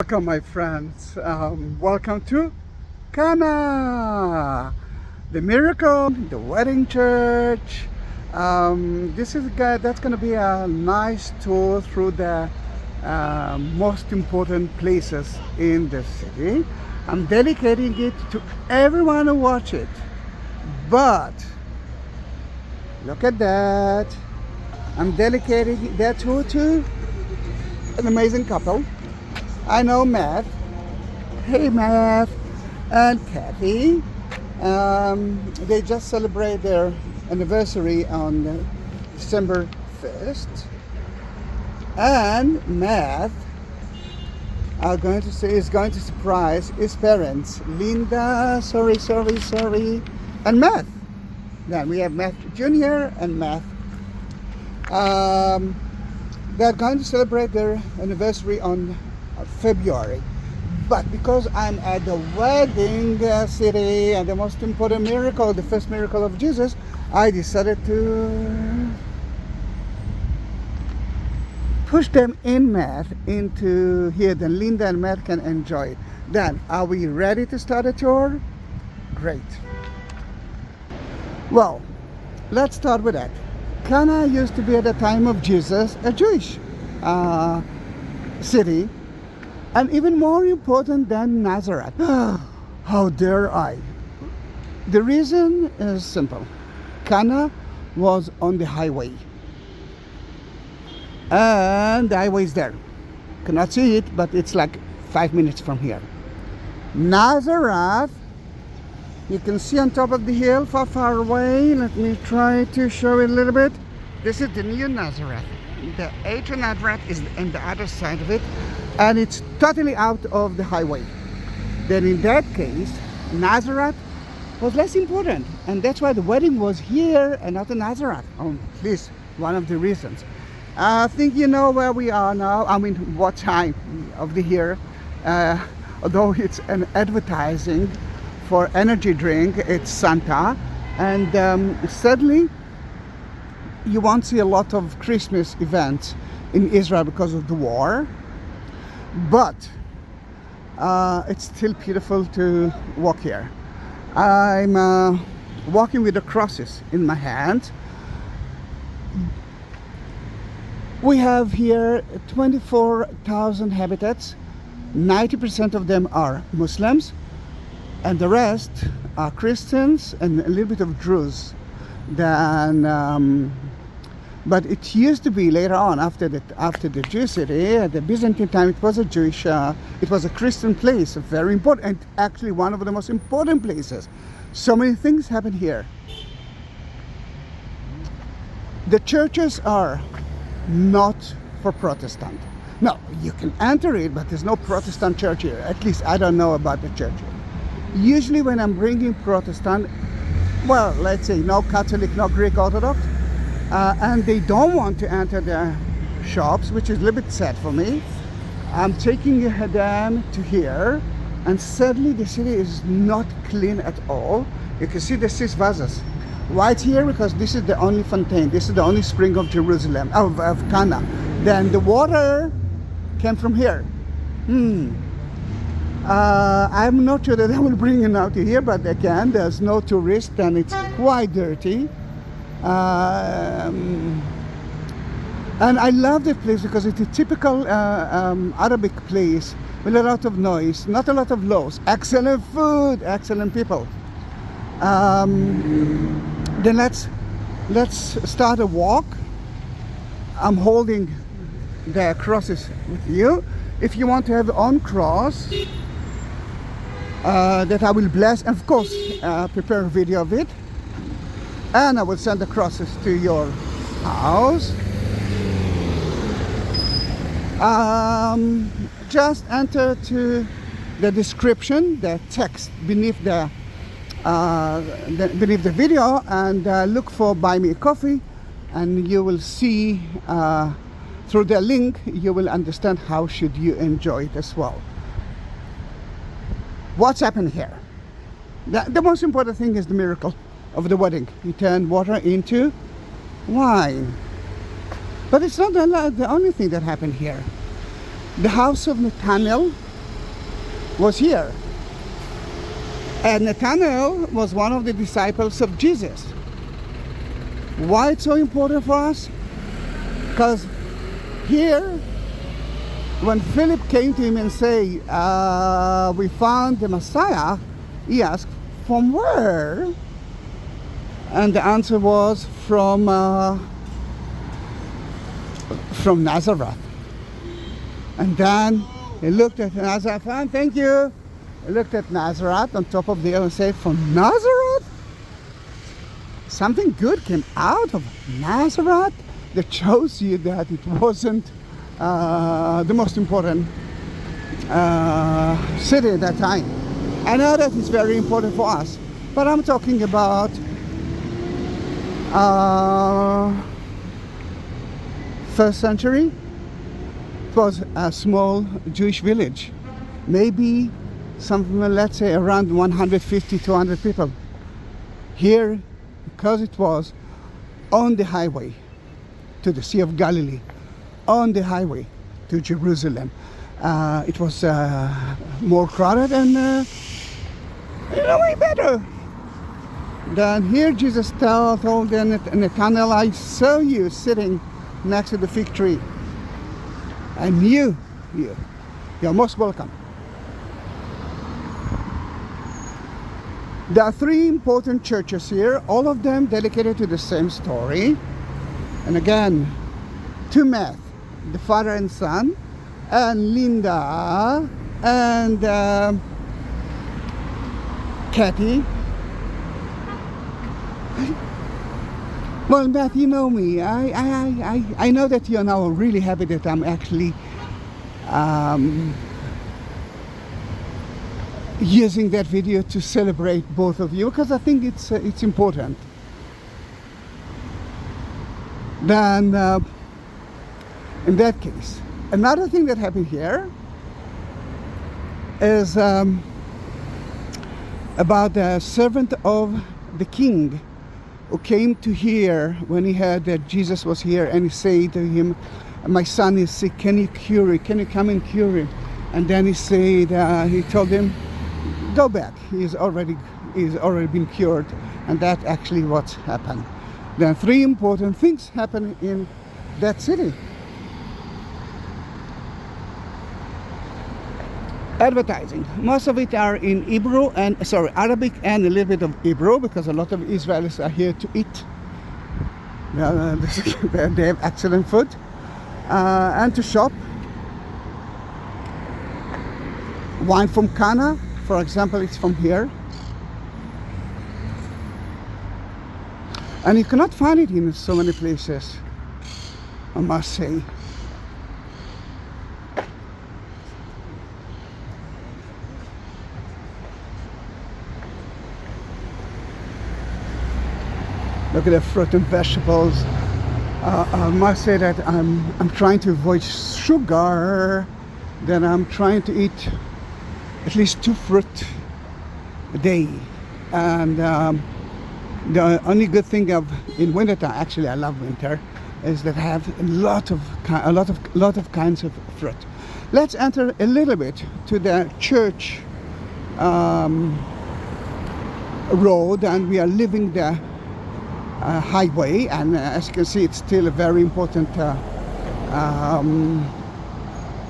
Welcome, my friends. Welcome to Cana, the miracle, the wedding church. That's going to be a nice tour through the most important places in the city. I'm dedicating it to everyone who watch it. But look at that. I'm dedicating that tour to an amazing couple. I know Matt. Hey Matt and Kathy. They just celebrate their anniversary on December 1st. And Matt is going to surprise his parents. Linda, sorry, and Matt. Then we have Matt Jr. and Matt. They're going to celebrate their anniversary on February, but because I'm at the wedding city and the most important miracle, the first miracle of Jesus, I decided to push them in Matt into here. Then Linda and Matt can enjoy it. Then, are we ready to start a tour? Great. Well, let's start with that. Cana used to be at the time of Jesus a Jewish city. And even more important than Nazareth. How dare I? The reason is simple. Cana was on the highway. And the highway is there. Cannot see it, but it's like 5 minutes from here. Nazareth, you can see on top of the hill, far away. Let me try to show it a little bit. This is the new Nazareth. The ancient Nazareth is on the other side of it, and it's totally out of the highway. Then in that case, Nazareth was less important, and that's why the wedding was here and not in Nazareth. At least one of the reasons. I think you know where we are now. I mean, what time of the year. Although it's an advertising for energy drink, it's Santa, and sadly, you won't see a lot of Christmas events in Israel because of the war, but it's still beautiful to walk here. I'm walking with the crosses in my hand. We have here 24,000 habitats. 90% of them are Muslims, and the rest are Christians and a little bit of Druze. Then but it used to be later on, after the Jewish city, at the Byzantine time, it was a Christian place, very important, and actually one of the most important places. So many things happen here. The churches are not for Protestant. No, you can enter it, but there's no Protestant church here. At least I don't know about the church here. Usually when I'm bringing Protestant, well, let's say no Catholic, no Greek Orthodox, and they don't want to enter the shops, which is a little bit sad for me. I'm taking them to here, and sadly the city is not clean at all. You can see the 6 vases. Why it's here? Because this is the only fountain, this is the only spring of Jerusalem, of Cana. Then the water came from here. I'm not sure that I will bring it out here, but again, there's no tourist and it's quite dirty. And I love the place because it's a typical Arabic place with a lot of noise, not a lot of laws, excellent food, excellent people. Then let's start a walk. I'm holding the crosses with you. If you want to have your own cross, that I will bless, and of course prepare a video of it, and I will send the crosses to your house. Just enter to the description, the text beneath the video, and look for Buy Me a Coffee, and you will see through the link you will understand how should you enjoy it as well. What's happened here? The most important thing is the miracle of the wedding. He turned water into wine. But it's not the only thing that happened here. The house of Nathaniel was here. And Nathanael was one of the disciples of Jesus. Why it's so important for us? Because here, when Philip came to him and say, we found the Messiah, he asked, from where? And the answer was from Nazareth. And then he looked at Nazareth, and thank you. He looked at Nazareth on top of the hill and said, from Nazareth? Something good came out of Nazareth? That shows you that it wasn't the most important city at that time. I know that it's very important for us, but I'm talking about first century. It was a small Jewish village, maybe something, let's say, around 150, 200 people. Here, because it was on the highway to the Sea of Galilee, on the highway to Jerusalem, it was more crowded and way better. Then here Jesus told Nathanael, I saw you sitting next to the fig tree. I knew you. You're most welcome. There are three important churches here, all of them dedicated to the same story. And again, to Matt, the father and son, and Linda, and Kathy. Well, Matt, you know me. I know that you're now really happy that I'm actually using that video to celebrate both of you, because I think it's important. Then, in that case, another thing that happened here is about the servant of the king who came to hear when he heard that Jesus was here, and he said to him, my son is sick, can you cure it? Can you come and cure it? And then he said, he told him, go back, he's already been cured. And that actually what's happened. Then three important things happen in that city. Advertising. Most of it are in Hebrew and Arabic and a little bit of Hebrew, because a lot of Israelis are here to eat. They have excellent food and to shop. Wine from Cana, for example, it's from here. And you cannot find it in so many places, I must say. Look at the fruit and vegetables. I must say that I'm trying to avoid sugar. Then I'm trying to eat at least 2 fruit a day. And the only good thing in wintertime, actually I love winter, is that I have a lot of kinds of fruit. Let's enter a little bit to the church road, and we are leaving the highway, and as you can see, it's still a very important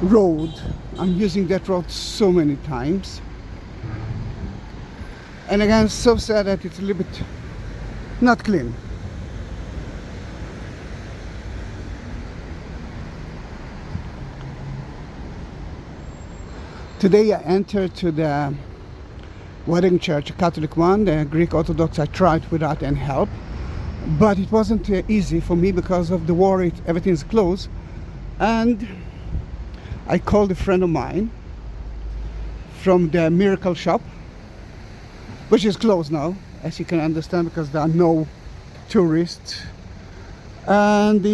road. I'm using that road so many times, and again, so sad that it's a little bit not clean. Today I entered to the wedding church, a Catholic one. The Greek Orthodox I tried without any help, but it wasn't easy for me because of the war. Everything's closed, and I called a friend of mine from the Miracle Shop, which is closed now, as you can understand, because there are no tourists. And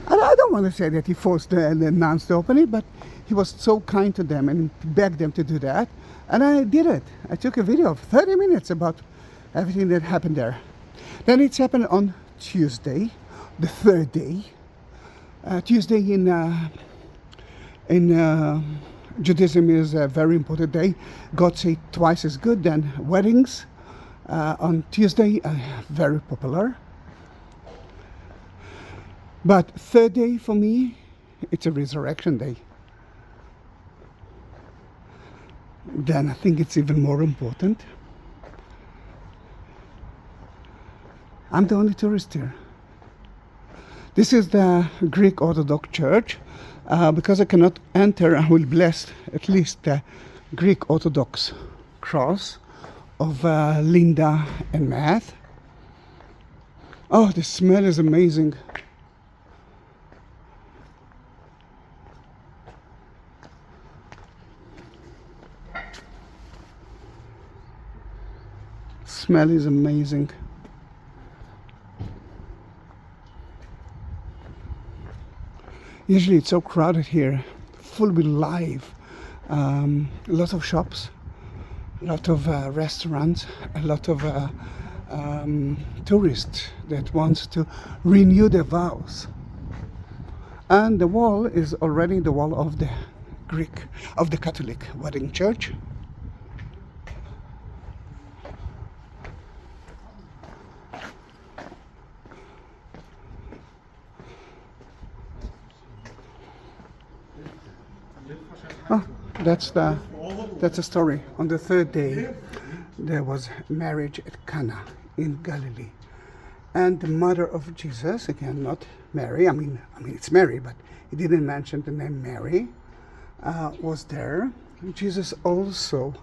I don't want to say that he forced the nuns to open it, but he was so kind to them and begged them to do that. And I did it. I took a video of 30 minutes about everything that happened there. Then it's happened on Tuesday, the third day. Tuesday in Judaism is a very important day. God said twice as good than weddings. On Tuesday, very popular. But third day for me, it's a resurrection day. Then I think it's even more important. I'm the only tourist here. This is the Greek Orthodox Church. Because I cannot enter, I will bless at least the Greek Orthodox cross of Linda and Matt. Oh, the smell is amazing. Smell is amazing. Usually it's so crowded here, full with life. A lot of shops, a lot of restaurants, a lot of tourists that wants to renew their vows. And the wall is already the wall of the Catholic wedding church. Oh, that's a story. On the third day, there was marriage at Cana in Galilee, and the mother of Jesus, again not Mary. I mean it's Mary, but he didn't mention the name Mary. Was there. Jesus also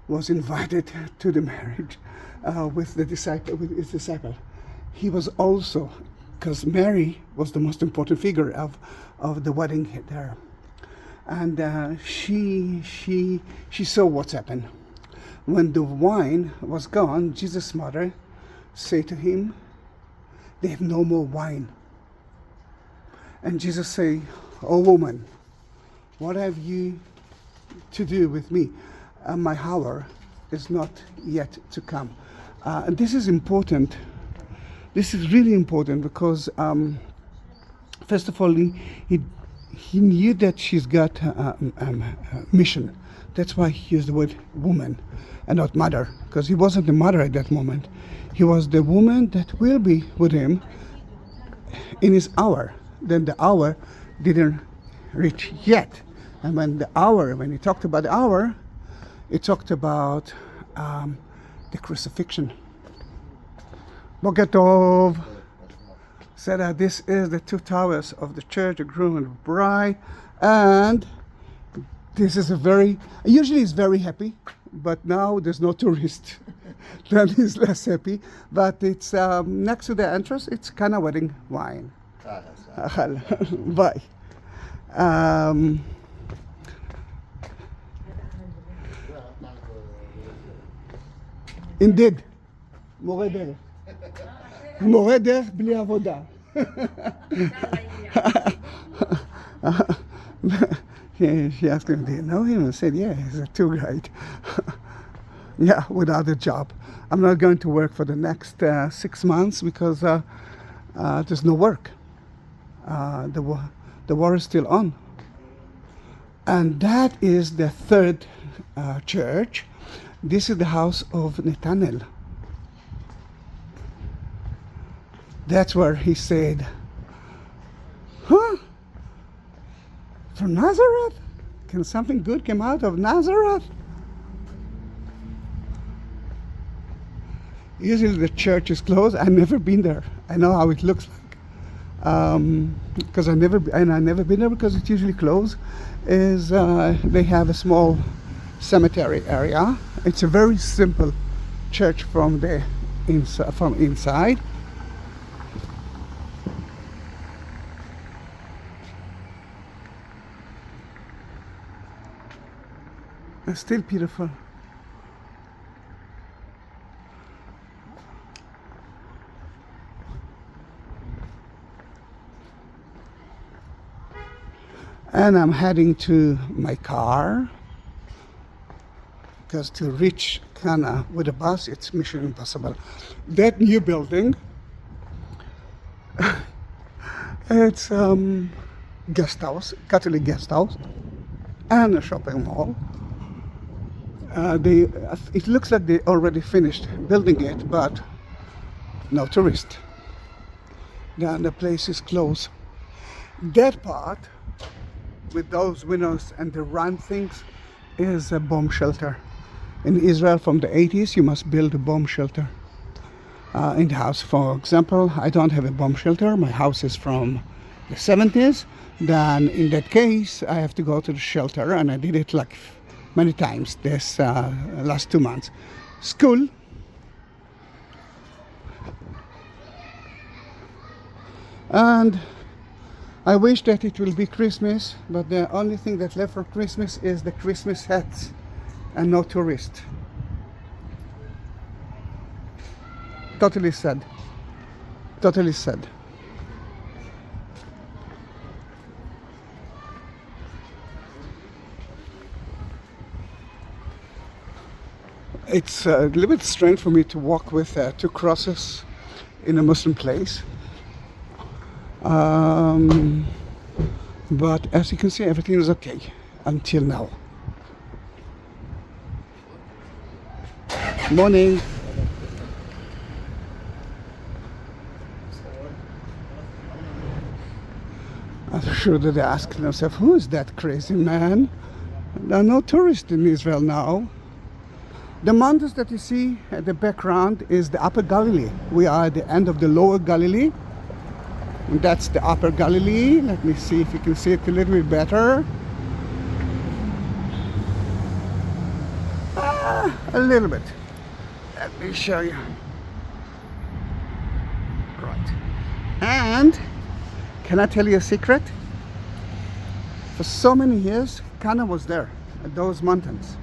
was invited to the marriage with his disciple. He was also, because Mary was the most important figure of the wedding there. And she saw what's happened. When the wine was gone, Jesus' mother said to him, "They have no more wine." And Jesus say, "Oh woman, what have you to do with me? My hour is not yet to come." And this is important. This is really important because, first of all, he knew that she's got a mission. That's why he used the word woman and not mother, because he wasn't the mother at that moment. He was the woman that will be with him in his hour. Then the hour didn't reach yet. And when he talked about the hour, he talked about the crucifixion. Boker Tov said that this is the two towers of the church, the groom and the bride, and this is usually he's very happy, but now there's no tourist. Then he's less happy, but it's next to the entrance, it's Cana wedding wine. Bye. Indeed, מורה דרך. מורה דרך בלי עבודה. She asked him, "Do you know him?" I said, "Yeah, he's a tour guide." Yeah, without a job. I'm not going to work for the next 6 months because there's no work. The war is still on. And that is the third church. This is the house of Nathanael. That's where he said, "Huh? From Nazareth? Can something good come out of Nazareth?" Usually the church is closed. I've never been there. I know how it looks like. Because I've never been there because it's usually closed. They have a small cemetery area. It's a very simple church from inside. It's still beautiful. And I'm heading to my car because to reach Cana with a bus, it's mission impossible. That new building, it's guest house, Catholic guest house. and a shopping mall. It looks like they already finished building it, but no tourist. Then the place is closed. That part with those windows and the round things is a bomb shelter. In Israel from the 80s, you must build a bomb shelter in the house. For example, I don't have a bomb shelter. My house is from the 70s. Then in that case, I have to go to the shelter, and I did it like many times this last 2 months. School. And I wish that it will be Christmas, but the only thing that's left for Christmas is the Christmas hats and no tourists. Totally sad. Totally sad. It's a little bit strange for me to walk with two crosses in a Muslim place. But as you can see, everything is okay until now. Morning. I'm sure that they ask themselves, who is that crazy man? There are no tourists in Israel now. The mountains that you see at the background is the Upper Galilee. We are at the end of the Lower Galilee. And that's the Upper Galilee. Let me see if you can see it a little bit better. A little bit. Let me show you. Right. And can I tell you a secret? For so many years, Cana was there at those mountains.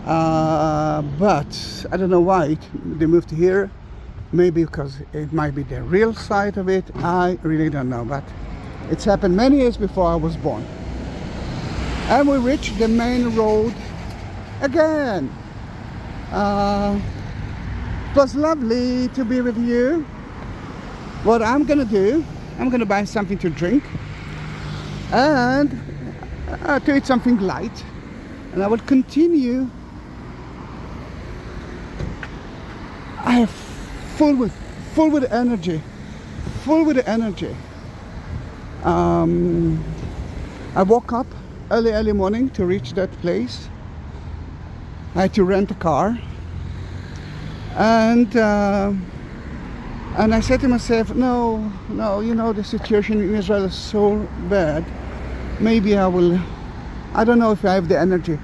But I don't know why they moved here. Maybe because it might be the real side of it. I really don't know. But it's happened many years before I was born. And we reached the main road again. It was lovely to be with you. What I'm gonna do, I'm gonna buy something to drink and to eat something light, and I will continue. I have full with energy. I woke up early morning to reach that place. I had to rent a car, and I said to myself, no, you know, the situation in Israel is so bad. Maybe I don't know if I have the energy.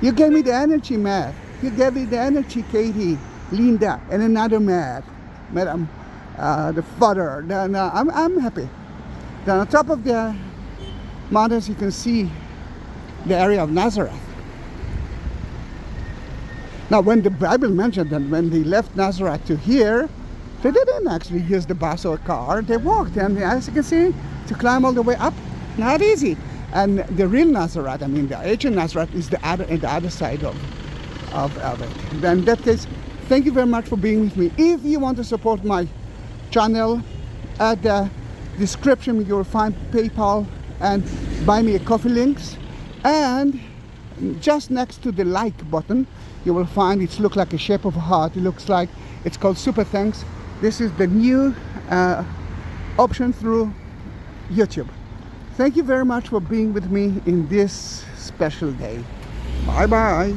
You gave me the energy, Matt. You gave me the energy, Katie, Linda, and another Madam, the father. Then I'm happy. Then on top of the mountains, you can see the area of Nazareth. Now, when the Bible mentioned that when they left Nazareth to here, they didn't actually use the bus or car. They walked, and as you can see, to climb all the way up, not easy. And the real Nazareth, I mean the ancient Nazareth, is the other side of it. Then in that case, thank you very much for being with me. If you want to support my channel, at the description you will find PayPal and buy me a coffee links. And just next to the like button, you will find it looks like a shape of a heart. It looks like it's called Super Thanks. This is the new option through YouTube. Thank you very much for being with me in this special day. Bye bye.